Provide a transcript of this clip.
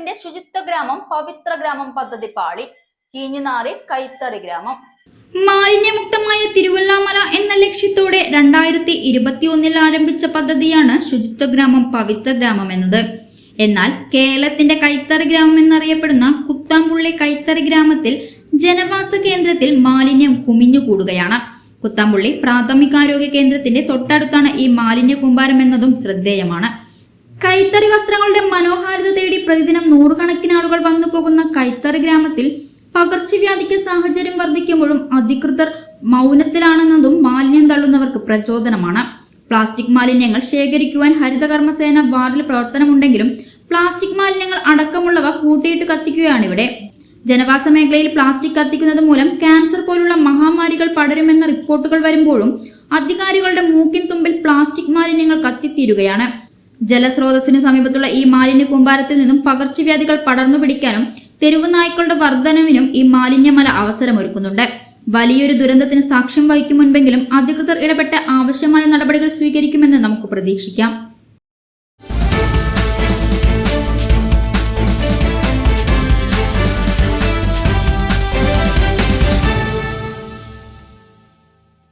സർക്കാരിന്റെ ശുചിത്വ ഗ്രാമം പവിത്ര ഗ്രാമം പദ്ധതി പാളി. ചീഞ്ഞുനാറി കൈത്തറി ഗ്രാമം. മാലിന്യമുക്തമായ തിരുവല്ലാമല എന്ന ലക്ഷ്യത്തോടെ 2021 ആരംഭിച്ച പദ്ധതിയാണ് ശുചിത്വ ഗ്രാമം പവിത്ര ഗ്രാമം എന്നത്. എന്നാൽ കേരളത്തിന്റെ കൈത്തറി ഗ്രാമം എന്നറിയപ്പെടുന്ന കുത്താംപുള്ളി കൈത്തറി ഗ്രാമത്തിൽ ജനവാസ കേന്ദ്രത്തിൽ മാലിന്യം കുമിഞ്ഞുകൂടുകയാണ്. കുത്താംപുള്ളി പ്രാഥമികാരോഗ്യ കേന്ദ്രത്തിന്റെ തൊട്ടടുത്താണ് ഈ മാലിന്യ കൂമ്പാരം എന്നതും ശ്രദ്ധേയമാണ്. കൈത്തറി വസ്ത്രങ്ങളുടെ മനോഹാരിത തേടി പ്രതിദിനം നൂറുകണക്കിന് ആളുകൾ വന്നു പോകുന്ന കൈത്തറി ഗ്രാമത്തിൽ പകർച്ചവ്യാധിക്ക് സാഹചര്യം വർദ്ധിക്കുമ്പോഴും അധികൃതർ മൗനത്തിലാണെന്നതും മാലിന്യം തള്ളുന്നവർക്ക് പ്രചോദനമാണ്. പ്ലാസ്റ്റിക് മാലിന്യങ്ങൾ ശേഖരിക്കുവാൻ ഹരിതകർമ്മസേന വാർഡിൽ പ്രവർത്തനമുണ്ടെങ്കിലും പ്ലാസ്റ്റിക് മാലിന്യങ്ങൾ അടക്കമുള്ളവ കൂട്ടിയിട്ട് കത്തിക്കുകയാണിവിടെ. ജനവാസ മേഖലയിൽ പ്ലാസ്റ്റിക് കത്തിക്കുന്നത് മൂലം ക്യാൻസർ പോലുള്ള മഹാമാരികൾ പടരുമെന്ന റിപ്പോർട്ടുകൾ വരുമ്പോഴും അധികാരികളുടെ മൂക്കിൻ തുമ്പിൽ പ്ലാസ്റ്റിക് മാലിന്യങ്ങൾ കത്തിത്തീരുകയാണ്. ജലസ്രോതസ്സിന് സമീപത്തുള്ള ഈ മാലിന്യ കൂമ്പാരത്തിൽ നിന്നും പകർച്ചവ്യാധികൾ പടർന്നു പിടിക്കാനും തെരുവ് നായ്ക്കളുടെ വർധനവിനും ഈ മാലിന്യമല അവസരമൊരുക്കുന്നുണ്ട്. വലിയൊരു ദുരന്തത്തിന് സാക്ഷ്യം വഹിക്കും മുൻപെങ്കിലും അധികൃതർ ഇടപെട്ട് ആവശ്യമായ നടപടികൾ സ്വീകരിക്കുമെന്ന് നമുക്ക് പ്രതീക്ഷിക്കാം.